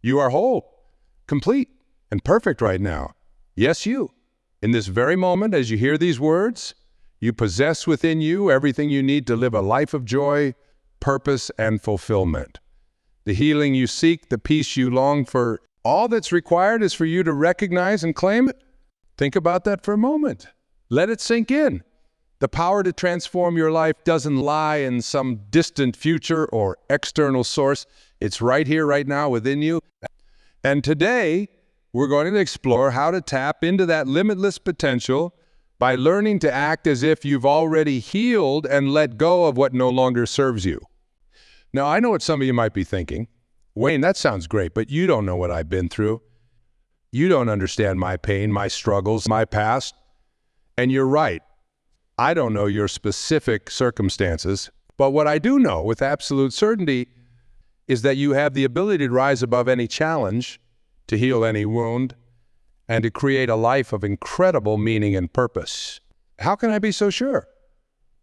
You are whole, complete, and perfect right now. Yes, you. In this very moment, as you hear these words, you possess within you everything you need to live a life of joy, purpose, and fulfillment. The healing you seek, the peace you long for, all that's required is for you to recognize and claim it. Think about that for a moment. Let it sink in. The power to transform your life doesn't lie in some distant future or external source. It's right here, right now, within you. And today, we're going to explore how to tap into that limitless potential by learning to act as if you've already healed and let go of what no longer serves you. Now, I know what some of you might be thinking. Wayne, that sounds great, but you don't know what I've been through. You don't understand my pain, my struggles, my past. And you're right. I don't know your specific circumstances, but what I do know with absolute certainty is that you have the ability to rise above any challenge, to heal any wound, and to create a life of incredible meaning and purpose. How can I be so sure?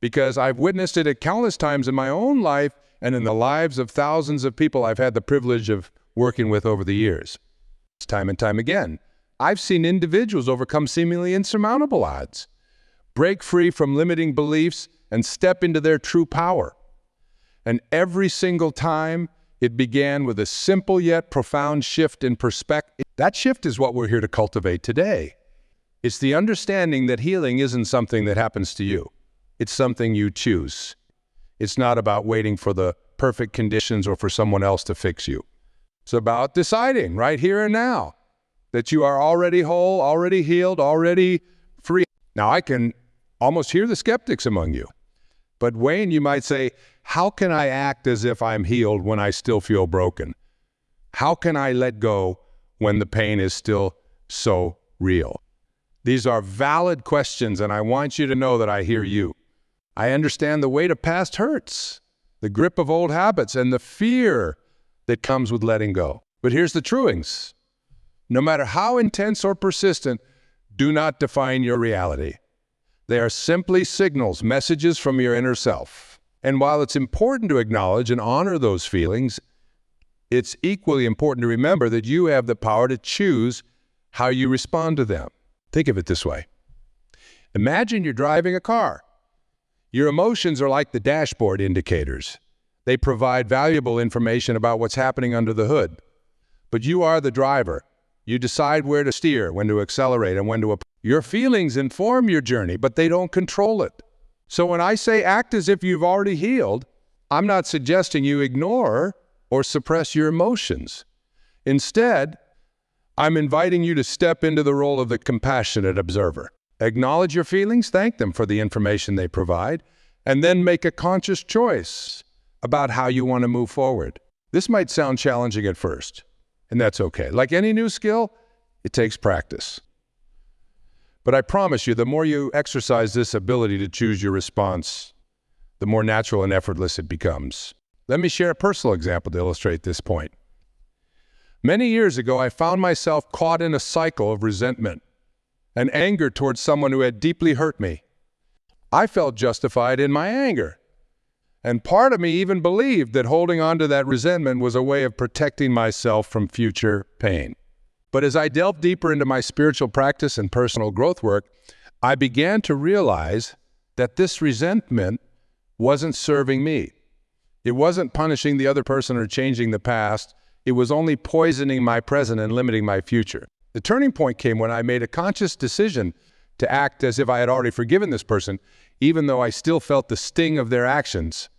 Because I've witnessed it at countless times in my own life and in the lives of thousands of people I've had the privilege of working with over the years. Time and time again, I've seen individuals overcome seemingly insurmountable odds, break free from limiting beliefs, and step into their true power. And every single time, it began with a simple yet profound shift in perspective. That shift is what we're here to cultivate today. It's the understanding that healing isn't something that happens to you. It's something you choose. It's not about waiting for the perfect conditions or for someone else to fix you. It's about deciding right here and now that you are already whole, already healed, already free. Now, I can almost hear the skeptics among you. But Wayne, you might say, how can I act as if I'm healed when I still feel broken? How can I let go when the pain is still so real? These are valid questions, and I want you to know that I hear you. I understand the weight of past hurts, the grip of old habits, and the fear that comes with letting go. But here's the truings. No matter how intense or persistent, do not define your reality. They are simply signals, messages from your inner self. And while it's important to acknowledge and honor those feelings, it's equally important to remember that you have the power to choose how you respond to them. Think of it this way. Imagine you're driving a car. Your emotions are like the dashboard indicators. They provide valuable information about what's happening under the hood. But you are the driver. You decide where to steer, when to accelerate, and when to... Your feelings inform your journey, but they don't control it. So when I say act as if you've already healed, I'm not suggesting you ignore or suppress your emotions. Instead, I'm inviting you to step into the role of the compassionate observer. Acknowledge your feelings, thank them for the information they provide, and then make a conscious choice about how you want to move forward. This might sound challenging at first, and that's okay. Like any new skill, it takes practice. But I promise you, the more you exercise this ability to choose your response, the more natural and effortless it becomes. Let me share a personal example to illustrate this point. Many years ago, I found myself caught in a cycle of resentment and anger towards someone who had deeply hurt me. I felt justified in my anger. And part of me even believed that holding on to that resentment was a way of protecting myself from future pain. But as I delved deeper into my spiritual practice and personal growth work, I began to realize that this resentment wasn't serving me. It wasn't punishing the other person or changing the past. It was only poisoning my present and limiting my future. The turning point came when I made a conscious decision to act as if I had already forgiven this person, even though I still felt the sting of their actions.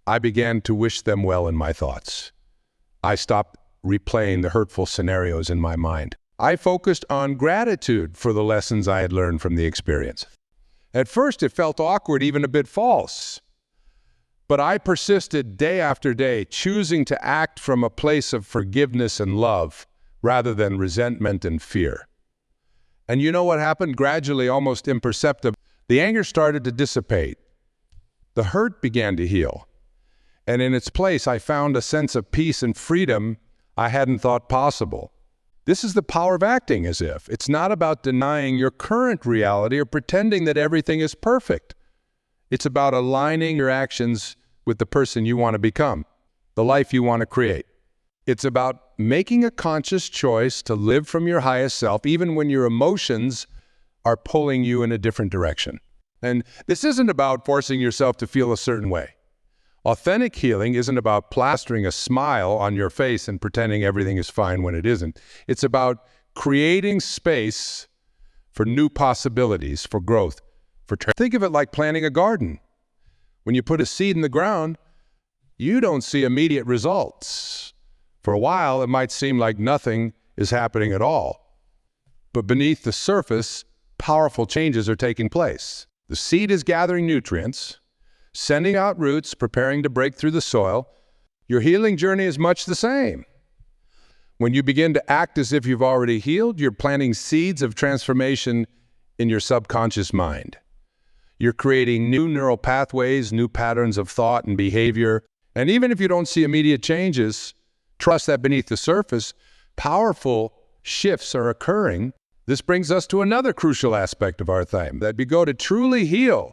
I began to wish them well in my thoughts. I stopped replaying the hurtful scenarios in my mind. I focused on gratitude for the lessons I had learned from the experience. At first, it felt awkward, even a bit false. But I persisted day after day, choosing to act from a place of forgiveness and love, rather than resentment and fear. And you know what happened? Gradually, almost imperceptibly, the anger started to dissipate. The hurt began to heal. And in its place, I found a sense of peace and freedom I hadn't thought possible. This is the power of acting as if. It's not about denying your current reality or pretending that everything is perfect. It's about aligning your actions with the person you want to become, the life you want to create. It's about making a conscious choice to live from your highest self, even when your emotions are pulling you in a different direction. And this isn't about forcing yourself to feel a certain way. Authentic healing isn't about plastering a smile on your face and pretending everything is fine when it isn't. It's about creating space for new possibilities, for growth. Think of it like planting a garden. When you put a seed in the ground, you don't see immediate results. For a while, it might seem like nothing is happening at all. But beneath the surface, powerful changes are taking place. The seed is gathering nutrients, sending out roots, preparing to break through the soil. Your healing journey is much the same. When you begin to act as if you've already healed, you're planting seeds of transformation in your subconscious mind. You're creating new neural pathways, new patterns of thought and behavior. And even if you don't see immediate changes, trust that beneath the surface, powerful shifts are occurring. This brings us to another crucial aspect of our theme, that we go to truly heal.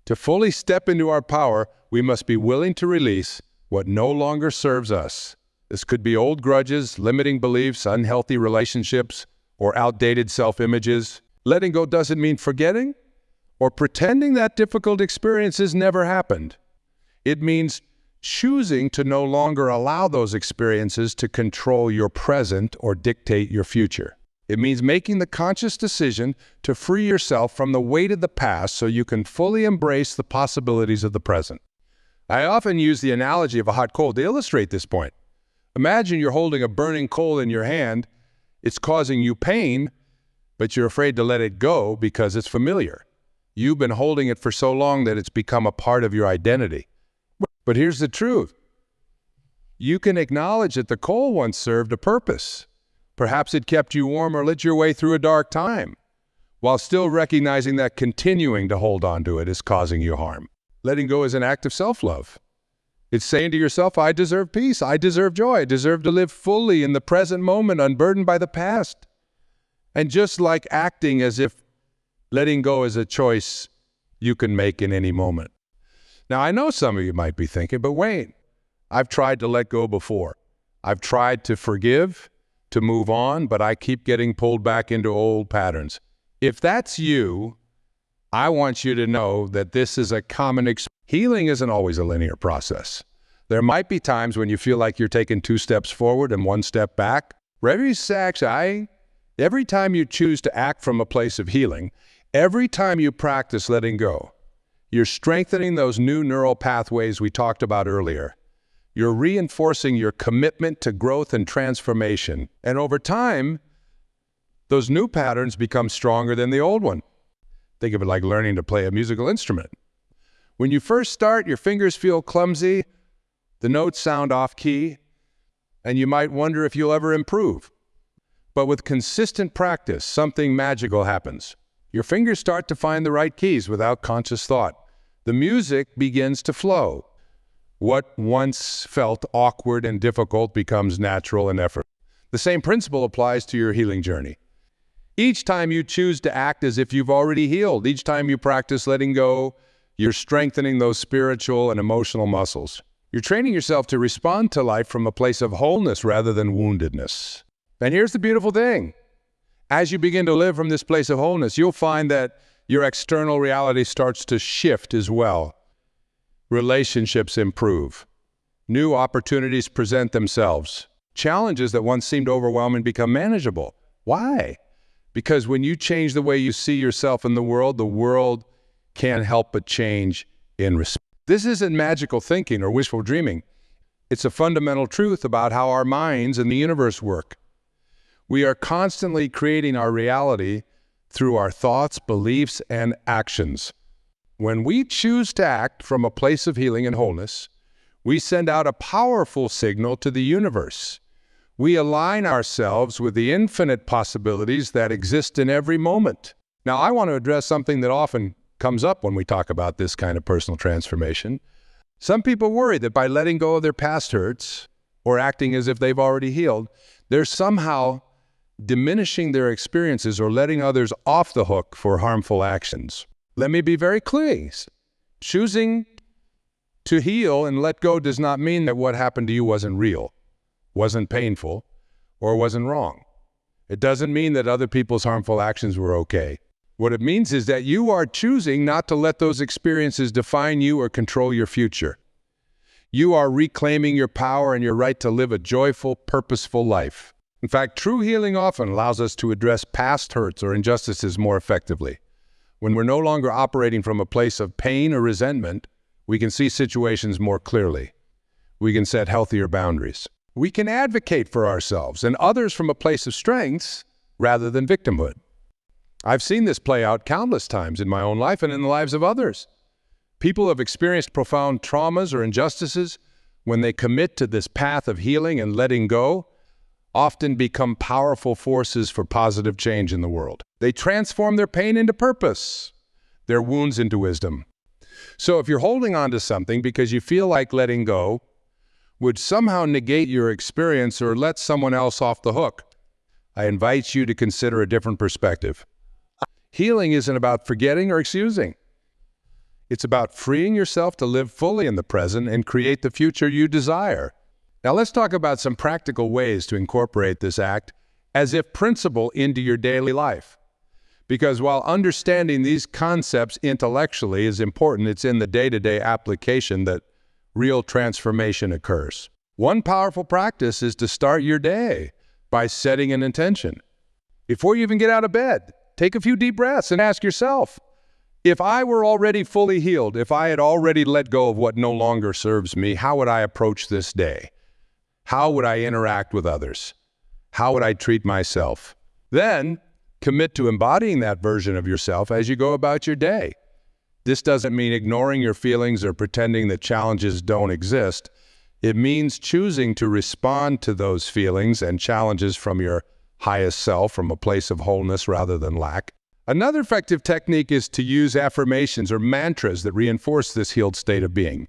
To fully step into our power, we must be willing to release what no longer serves us. This could be old grudges, limiting beliefs, unhealthy relationships, or outdated self-images. Letting go doesn't mean forgetting or pretending that difficult experiences never happened. It means choosing to no longer allow those experiences to control your present or dictate your future. It means making the conscious decision to free yourself from the weight of the past so you can fully embrace the possibilities of the present. I often use the analogy of a hot coal to illustrate this point. Imagine you're holding a burning coal in your hand. It's causing you pain, but you're afraid to let it go because it's familiar. You've been holding it for so long that it's become a part of your identity. But here's the truth. You can acknowledge that the coal once served a purpose. Perhaps it kept you warm or lit your way through a dark time, while still recognizing that continuing to hold on to it is causing you harm. Letting go is an act of self-love. It's saying to yourself, I deserve peace, I deserve joy, I deserve to live fully in the present moment, unburdened by the past. And just like acting as if letting go is a choice you can make in any moment. Now, I know some of you might be thinking, but Wayne, I've tried to let go before. I've tried to forgive, to move on, but I keep getting pulled back into old patterns. If that's you, I want you to know that this is a common experience. Healing isn't always a linear process. There might be times when you feel like you're taking 2 steps forward and 1 step back. Every time you choose to act from a place of healing, every time you practice letting go, you're strengthening those new neural pathways we talked about earlier. You're reinforcing your commitment to growth and transformation. And over time, those new patterns become stronger than the old one. Think of it like learning to play a musical instrument. When you first start, your fingers feel clumsy, the notes sound off-key, and you might wonder if you'll ever improve. But with consistent practice, something magical happens. Your fingers start to find the right keys without conscious thought. The music begins to flow. What once felt awkward and difficult becomes natural and effortless. The same principle applies to your healing journey. Each time you choose to act as if you've already healed, each time you practice letting go, you're strengthening those spiritual and emotional muscles. You're training yourself to respond to life from a place of wholeness rather than woundedness. And here's the beautiful thing. As you begin to live from this place of wholeness, you'll find that your external reality starts to shift as well. Relationships improve. New opportunities present themselves. Challenges that once seemed overwhelming become manageable. Why? Because when you change the way you see yourself in the world can't help but change in response. This isn't magical thinking or wishful dreaming. It's a fundamental truth about how our minds and the universe work. We are constantly creating our reality through our thoughts, beliefs, and actions. When we choose to act from a place of healing and wholeness, we send out a powerful signal to the universe. We align ourselves with the infinite possibilities that exist in every moment. Now, I want to address something that often comes up when we talk about this kind of personal transformation. Some people worry that by letting go of their past hurts or acting as if they've already healed, they're somehow diminishing their experiences or letting others off the hook for harmful actions. Let me be very clear. Choosing to heal and let go does not mean that what happened to you wasn't real, wasn't painful, or wasn't wrong. It doesn't mean that other people's harmful actions were okay. What it means is that you are choosing not to let those experiences define you or control your future. You are reclaiming your power and your right to live a joyful, purposeful life. In fact, true healing often allows us to address past hurts or injustices more effectively. When we're no longer operating from a place of pain or resentment, we can see situations more clearly. We can set healthier boundaries. We can advocate for ourselves and others from a place of strengths rather than victimhood. I've seen this play out countless times in my own life and in the lives of others. People have experienced profound traumas or injustices. When they commit to this path of healing and letting go, often become powerful forces for positive change in the world. They transform their pain into purpose, their wounds into wisdom. So if you're holding on to something because you feel like letting go would somehow negate your experience or let someone else off the hook, I invite you to consider a different perspective. Healing isn't about forgetting or excusing. It's about freeing yourself to live fully in the present and create the future you desire. Now let's talk about some practical ways to incorporate this act as if principle into your daily life. Because while understanding these concepts intellectually is important, it's in the day-to-day application that real transformation occurs. One powerful practice is to start your day by setting an intention. Before you even get out of bed, take a few deep breaths and ask yourself, if I were already fully healed, if I had already let go of what no longer serves me, how would I approach this day? How would I interact with others? How would I treat myself? Then, commit to embodying that version of yourself as you go about your day. This doesn't mean ignoring your feelings or pretending that challenges don't exist. It means choosing to respond to those feelings and challenges from your highest self, from a place of wholeness rather than lack. Another effective technique is to use affirmations or mantras that reinforce this healed state of being.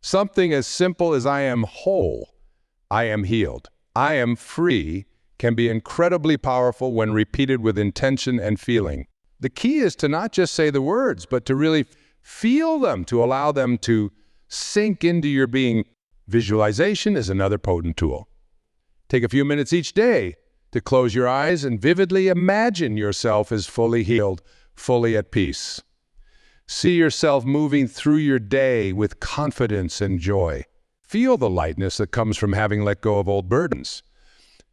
Something as simple as I am whole, I am healed, I am free can be incredibly powerful when repeated with intention and feeling. The key is to not just say the words, but to really feel them, to allow them to sink into your being. Visualization is another potent tool. Take a few minutes each day to close your eyes and vividly imagine yourself as fully healed, fully at peace. See yourself moving through your day with confidence and joy. Feel the lightness that comes from having let go of old burdens.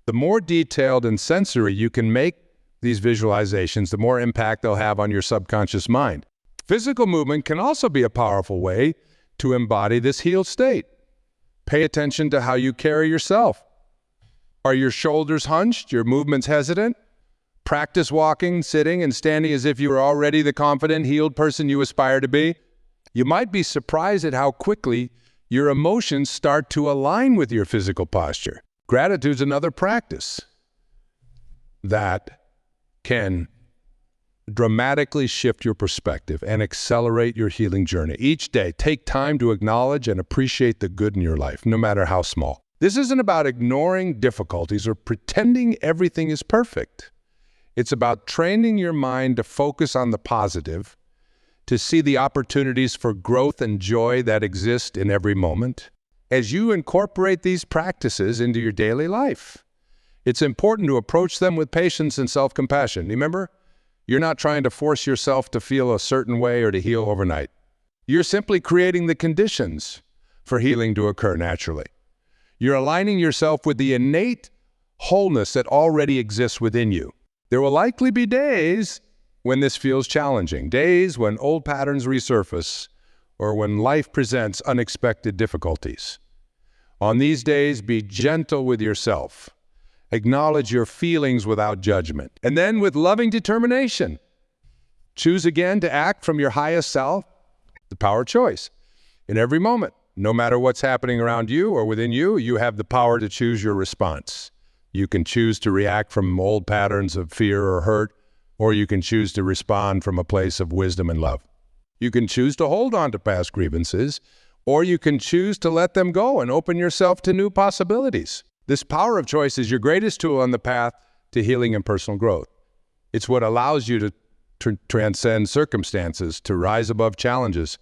The more detailed and sensory you can make these visualizations, the more impact they'll have on your subconscious mind. Physical movement can also be a powerful way to embody this healed state. Pay attention to how you carry yourself. Are your shoulders hunched, your movements hesitant? Practice walking, sitting, and standing as if you were already the confident, healed person you aspire to be. You might be surprised at how quickly your emotions start to align with your physical posture. Gratitude's another practice that can dramatically shift your perspective and accelerate your healing journey. Each day, take time to acknowledge and appreciate the good in your life, no matter how small. This isn't about ignoring difficulties or pretending everything is perfect. It's about training your mind to focus on the positive, to see the opportunities for growth and joy that exist in every moment. As you incorporate these practices into your daily life, it's important to approach them with patience and self-compassion. Remember, you're not trying to force yourself to feel a certain way or to heal overnight. You're simply creating the conditions for healing to occur naturally. You're aligning yourself with the innate wholeness that already exists within you. There will likely be days when this feels challenging, days when old patterns resurface or when life presents unexpected difficulties. On these days, be gentle with yourself. Acknowledge your feelings without judgment. And then with loving determination, choose again to act from your highest self, the power of choice. In every moment, no matter what's happening around you or within you, you have the power to choose your response. You can choose to react from old patterns of fear or hurt, or you can choose to respond from a place of wisdom and love. You can choose to hold on to past grievances, or you can choose to let them go and open yourself to new possibilities. This power of choice is your greatest tool on the path to healing and personal growth. It's what allows you to transcend circumstances, to rise above challenges,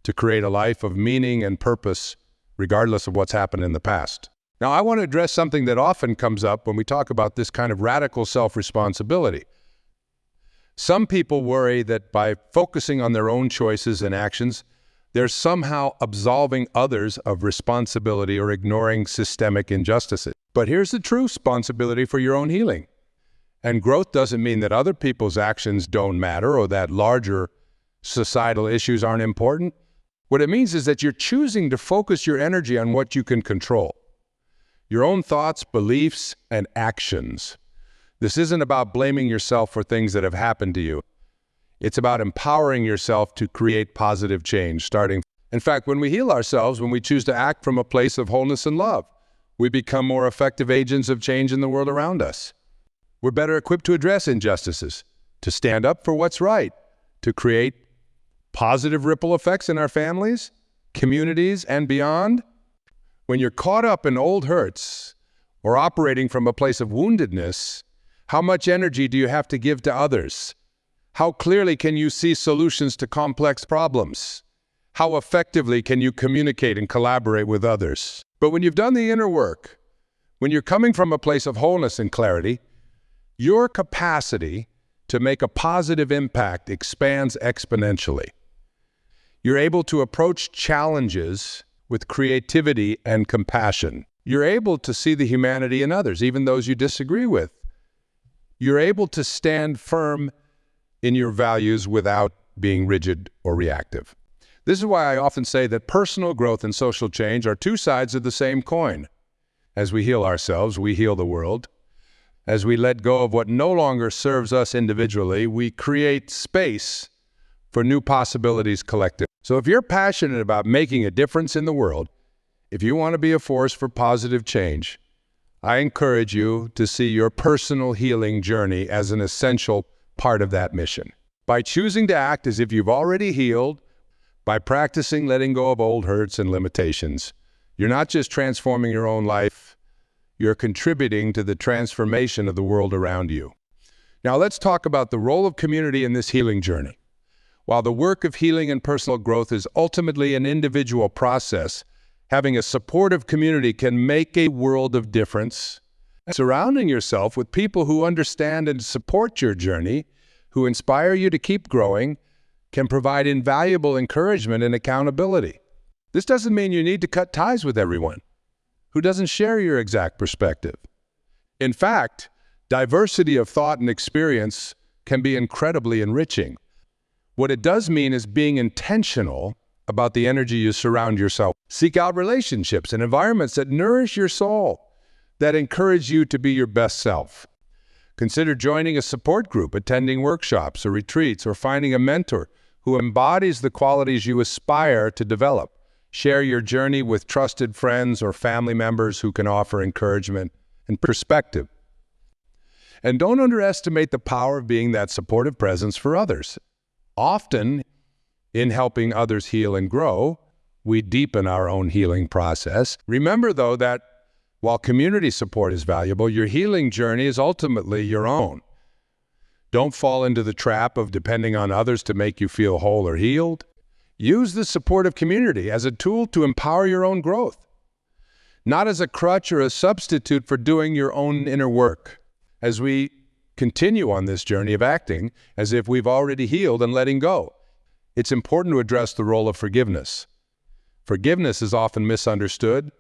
to create a life of meaning and purpose, regardless of what's happened in the past. Now, I want to address something that often comes up when we talk about this kind of radical self-responsibility. Some people worry that by focusing on their own choices and actions, they're somehow absolving others of responsibility or ignoring systemic injustices. But here's the true responsibility for your own healing. And growth doesn't mean that other people's actions don't matter or that larger societal issues aren't important. What it means is that you're choosing to focus your energy on what you can control. Your own thoughts, beliefs, and actions. This isn't about blaming yourself for things that have happened to you. It's about empowering yourself to create positive change, In fact, when we heal ourselves, when we choose to act from a place of wholeness and love, we become more effective agents of change in the world around us. We're better equipped to address injustices, to stand up for what's right, to create positive ripple effects in our families, communities, and beyond. When you're caught up in old hurts or operating from a place of woundedness, how much energy do you have to give to others? How clearly can you see solutions to complex problems? How effectively can you communicate and collaborate with others? But when you've done the inner work, when you're coming from a place of wholeness and clarity, your capacity to make a positive impact expands exponentially. You're able to approach challenges with creativity and compassion. You're able to see the humanity in others, even those you disagree with. You're able to stand firm in your values without being rigid or reactive. This is why I often say that personal growth and social change are two sides of the same coin. As we heal ourselves, we heal the world. As we let go of what no longer serves us individually, we create space for new possibilities collectively. So if you're passionate about making a difference in the world, if you want to be a force for positive change, I encourage you to see your personal healing journey as an essential part of that mission. By choosing to act as if you've already healed, by practicing letting go of old hurts and limitations, you're not just transforming your own life, you're contributing to the transformation of the world around you. Now let's talk about the role of community in this healing journey. While the work of healing and personal growth is ultimately an individual process, having a supportive community can make a world of difference. Surrounding yourself with people who understand and support your journey, who inspire you to keep growing, can provide invaluable encouragement and accountability. This doesn't mean you need to cut ties with everyone who doesn't share your exact perspective. In fact, diversity of thought and experience can be incredibly enriching. What it does mean is being intentional about the energy you surround yourself. Seek out relationships and environments that nourish your soul, that encourage you to be your best self. Consider joining a support group, attending workshops or retreats, or finding a mentor who embodies the qualities you aspire to develop. Share your journey with trusted friends or family members who can offer encouragement and perspective. And don't underestimate the power of being that supportive presence for others. Often, in helping others heal and grow, we deepen our own healing process. Remember, though, that while community support is valuable, your healing journey is ultimately your own. Don't fall into the trap of depending on others to make you feel whole or healed. Use the supportive community as a tool to empower your own growth, not as a crutch or a substitute for doing your own inner work. As we continue on this journey of acting as if we've already healed and letting go, it's important to address the role of forgiveness. Forgiveness is often misunderstood.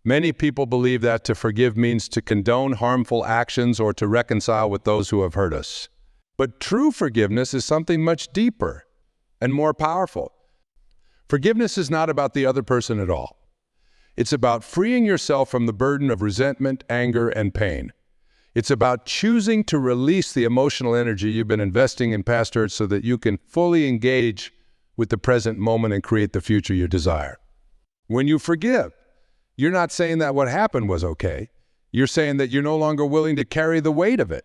Many people believe that to forgive means to condone harmful actions or to reconcile with those who have hurt us. But true forgiveness is something much deeper and more powerful. Forgiveness is not about the other person at all. It's about freeing yourself from the burden of resentment, anger, and pain. It's about choosing to release the emotional energy you've been investing in past hurts so that you can fully engage with the present moment and create the future you desire. When you forgive, you're not saying that what happened was okay. You're saying that you're no longer willing to carry the weight of it.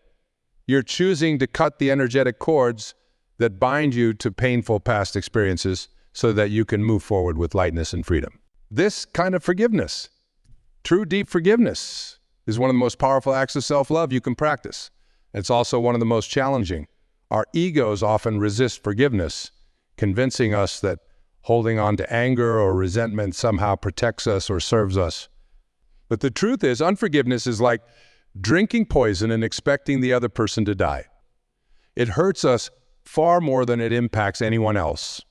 You're choosing to cut the energetic cords that bind you to painful past experiences so that you can move forward with lightness and freedom. This kind of forgiveness, true deep forgiveness, is one of the most powerful acts of self-love you can practice. It's also one of the most challenging. Our egos often resist forgiveness, convincing us that holding on to anger or resentment somehow protects us or serves us. But the truth is, unforgiveness is like drinking poison and expecting the other person to die. It hurts us far more than it impacts anyone else.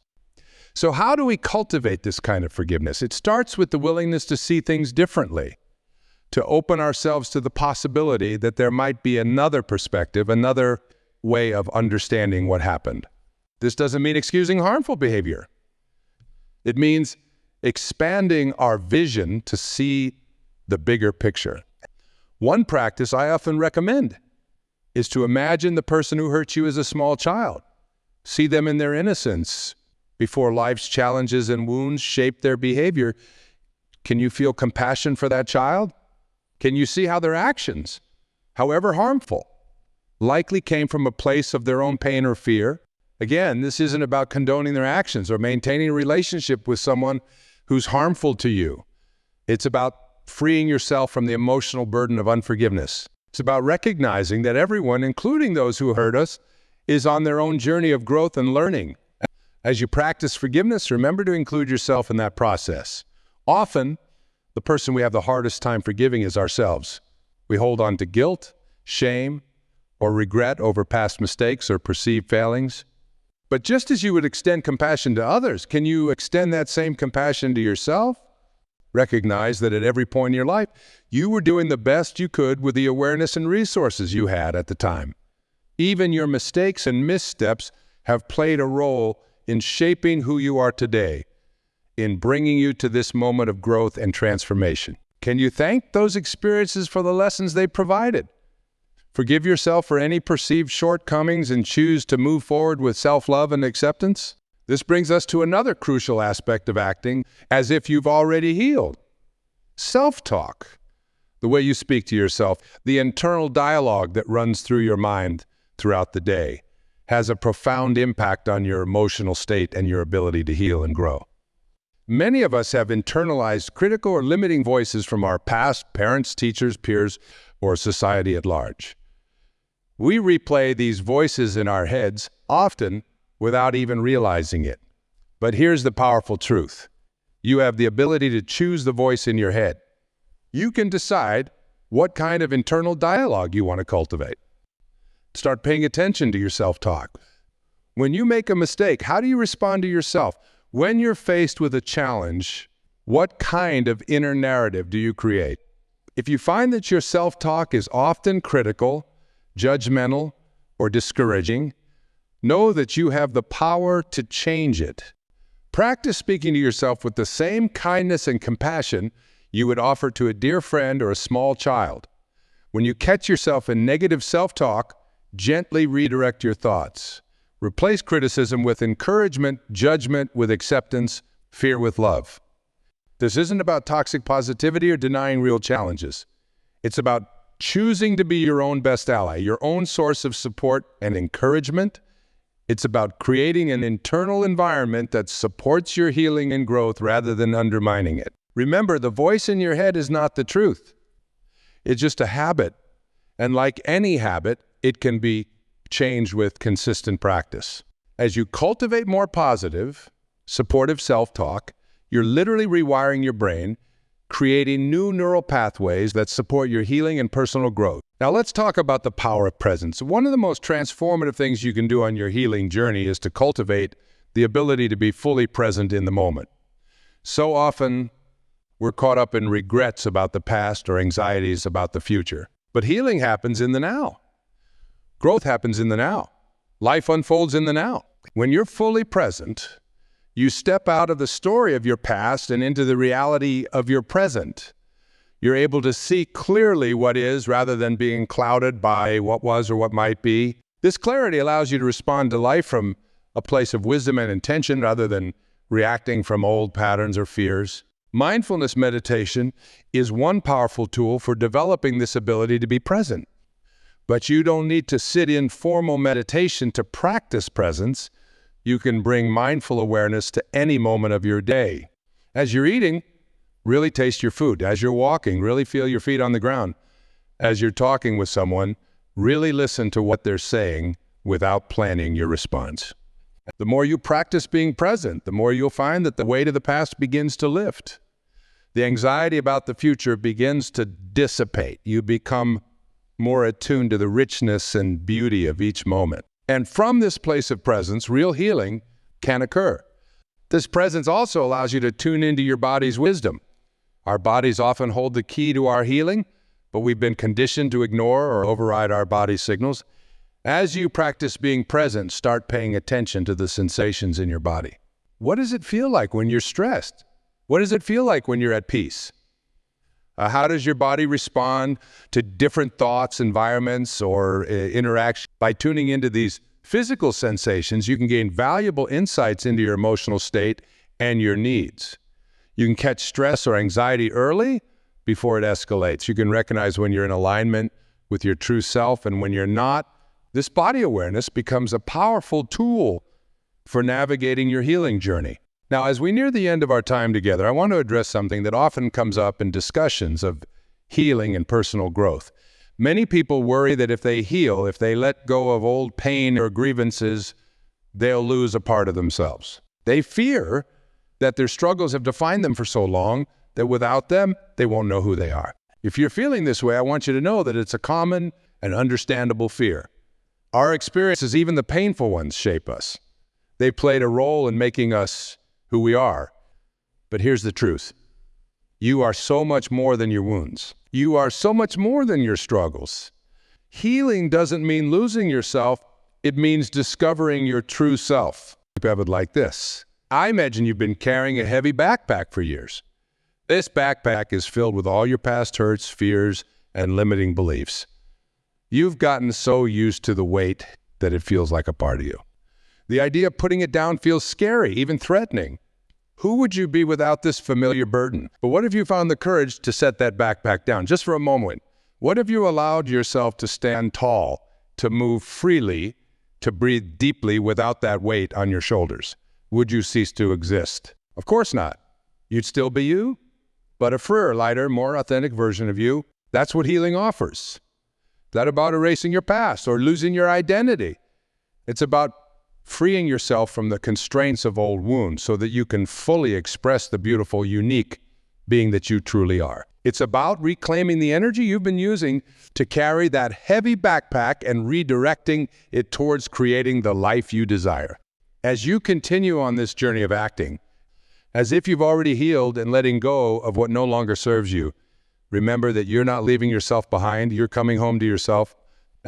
So how do we cultivate this kind of forgiveness? It starts with the willingness to see things differently, to open ourselves to the possibility that there might be another perspective, another way of understanding what happened. This doesn't mean excusing harmful behavior. It means expanding our vision to see the bigger picture. One practice I often recommend is to imagine the person who hurt you as a small child. See them in their innocence before life's challenges and wounds shape their behavior. Can you feel compassion for that child? Can you see how their actions, however harmful, likely came from a place of their own pain or fear? Again, this isn't about condoning their actions or maintaining a relationship with someone who's harmful to you. It's about freeing yourself from the emotional burden of unforgiveness. It's about recognizing that everyone, including those who hurt us, is on their own journey of growth and learning. As you practice forgiveness, remember to include yourself in that process. Often, the person we have the hardest time forgiving is ourselves. We hold on to guilt, shame, or regret over past mistakes or perceived failings. But just as you would extend compassion to others, can you extend that same compassion to yourself? Recognize that at every point in your life, you were doing the best you could with the awareness and resources you had at the time. Even your mistakes and missteps have played a role in shaping who you are today, in bringing you to this moment of growth and transformation. Can you thank those experiences for the lessons they provided? Forgive yourself for any perceived shortcomings and choose to move forward with self-love and acceptance. This brings us to another crucial aspect of acting as if you've already healed. Self-talk, the way you speak to yourself, the internal dialogue that runs through your mind throughout the day, has a profound impact on your emotional state and your ability to heal and grow. Many of us have internalized critical or limiting voices from our past, parents, teachers, peers, or society at large. We replay these voices in our heads, often without even realizing it. But here's the powerful truth. You have the ability to choose the voice in your head. You can decide what kind of internal dialogue you want to cultivate. Start paying attention to your self-talk. When you make a mistake, how do you respond to yourself? When you're faced with a challenge, what kind of inner narrative do you create? If you find that your self-talk is often critical, judgmental, or discouraging, know that you have the power to change it. Practice speaking to yourself with the same kindness and compassion you would offer to a dear friend or a small child. When you catch yourself in negative self-talk, gently redirect your thoughts. Replace criticism with encouragement, judgment with acceptance, fear with love. This isn't about toxic positivity or denying real challenges. It's about choosing to be your own best ally, your own source of support and encouragement. It's about creating an internal environment that supports your healing and growth rather than undermining it. Remember, the voice in your head is not the truth. It's just a habit. And like any habit, it can be changed with consistent practice. As you cultivate more positive, supportive self-talk, you're literally rewiring your brain, creating new neural pathways that support your healing and personal growth. Now let's talk about the power of presence. One of the most transformative things you can do on your healing journey is to cultivate the ability to be fully present in the moment. So often, we're caught up in regrets about the past or anxieties about the future. But healing happens in the now. Growth happens in the now. Life unfolds in the now. When you're fully present, you step out of the story of your past and into the reality of your present. You're able to see clearly what is rather than being clouded by what was or what might be. This clarity allows you to respond to life from a place of wisdom and intention rather than reacting from old patterns or fears. Mindfulness meditation is one powerful tool for developing this ability to be present. But you don't need to sit in formal meditation to practice presence. You can bring mindful awareness to any moment of your day. As you're eating, really taste your food. As you're walking, really feel your feet on the ground. As you're talking with someone, really listen to what they're saying without planning your response. The more you practice being present, the more you'll find that the weight of the past begins to lift. The anxiety about the future begins to dissipate. You become more attuned to the richness and beauty of each moment. And from this place of presence, real healing can occur. This presence also allows you to tune into your body's wisdom. Our bodies often hold the key to our healing, but we've been conditioned to ignore or override our body's signals. As you practice being present, start paying attention to the sensations in your body. What does it feel like when you're stressed? What does it feel like when you're at peace? How does your body respond to different thoughts, environments, or interactions? By tuning into these physical sensations, you can gain valuable insights into your emotional state and your needs. You can catch stress or anxiety early before it escalates. You can recognize when you're in alignment with your true self and when you're not. This body awareness becomes a powerful tool for navigating your healing journey. Now, as we near the end of our time together, I want to address something that often comes up in discussions of healing and personal growth. Many people worry that if they heal, if they let go of old pain or grievances, they'll lose a part of themselves. They fear that their struggles have defined them for so long that without them, they won't know who they are. If you're feeling this way, I want you to know that it's a common and understandable fear. Our experiences, even the painful ones, shape us. They played a role in making us who we are. But here's the truth. You are so much more than your wounds. You are so much more than your struggles. Healing doesn't mean losing yourself. It means discovering your true self. I would like this. I imagine you've been carrying a heavy backpack for years. This backpack is filled with all your past hurts, fears, and limiting beliefs. You've gotten so used to the weight that it feels like a part of you. The idea of putting it down feels scary, even threatening. Who would you be without this familiar burden? But what if you found the courage to set that backpack down, just for a moment? What if you allowed yourself to stand tall, to move freely, to breathe deeply without that weight on your shoulders? Would you cease to exist? Of course not. You'd still be you, but a freer, lighter, more authentic version of you. That's what healing offers. Is that about erasing your past or losing your identity? It's about freeing yourself from the constraints of old wounds so that you can fully express the beautiful, unique being that you truly are. It's about reclaiming the energy you've been using to carry that heavy backpack and redirecting it towards creating the life you desire. As you continue on this journey of acting, as if you've already healed and letting go of what no longer serves you, remember that you're not leaving yourself behind. You're coming home to yourself.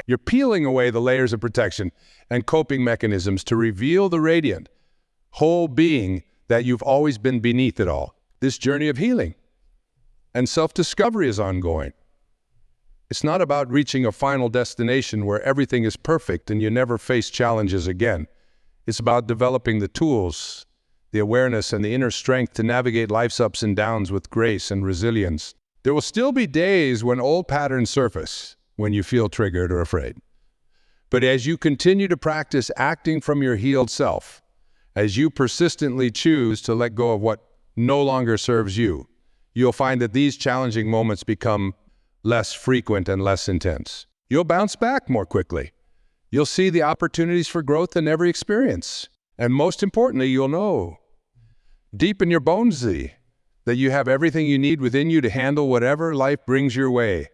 You're peeling away the layers of protection and coping mechanisms to reveal the radiant, whole being that you've always been beneath it all. This journey of healing and self-discovery is ongoing. It's not about reaching a final destination where everything is perfect and you never face challenges again. It's about developing the tools, the awareness, and the inner strength to navigate life's ups and downs with grace and resilience. There will still be days when old patterns surface, when you feel triggered or afraid. But as you continue to practice acting from your healed self, as you persistently choose to let go of what no longer serves you, you'll find that these challenging moments become less frequent and less intense. You'll bounce back more quickly. You'll see the opportunities for growth in every experience. And most importantly, you'll know deep in your bones that you have everything you need within you to handle whatever life brings your way.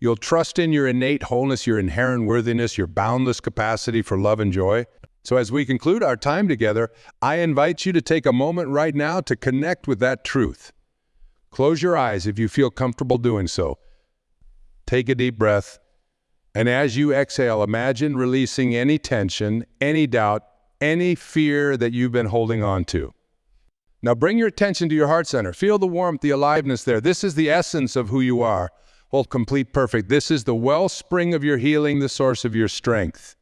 You'll trust in your innate wholeness, your inherent worthiness, your boundless capacity for love and joy. So as we conclude our time together, I invite you to take a moment right now to connect with that truth. Close your eyes if you feel comfortable doing so. Take a deep breath. And as you exhale, imagine releasing any tension, any doubt, any fear that you've been holding on to. Now bring your attention to your heart center. Feel the warmth, the aliveness there. This is the essence of who you are. Whole, complete, perfect. This is the wellspring of your healing, the source of your strength.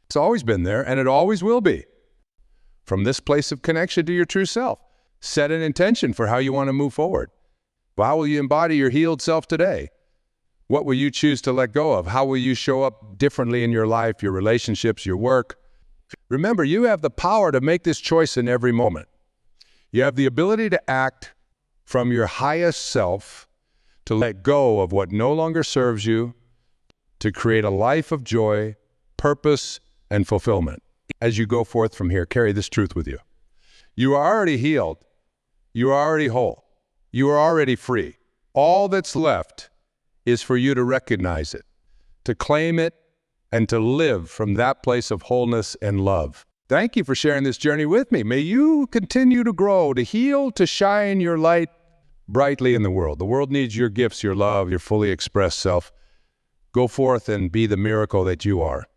It's always been there, and it always will be. From this place of connection to your true self, set an intention for how you want to move forward. How will you embody your healed self today? What will you choose to let go of? How will you show up differently in your life, your relationships, your work? Remember, you have the power to make this choice in every moment. You have the ability to act from your highest self, to let go of what no longer serves you, to create a life of joy, purpose, and fulfillment. As you go forth from here, carry this truth with you. You are already healed. You are already whole. You are already free. All that's left is for you to recognize it, to claim it, and to live from that place of wholeness and love. Thank you for sharing this journey with me. May you continue to grow, to heal, to shine your light brightly in the world. The world needs your gifts, your love, your fully expressed self. Go forth and be the miracle that you are.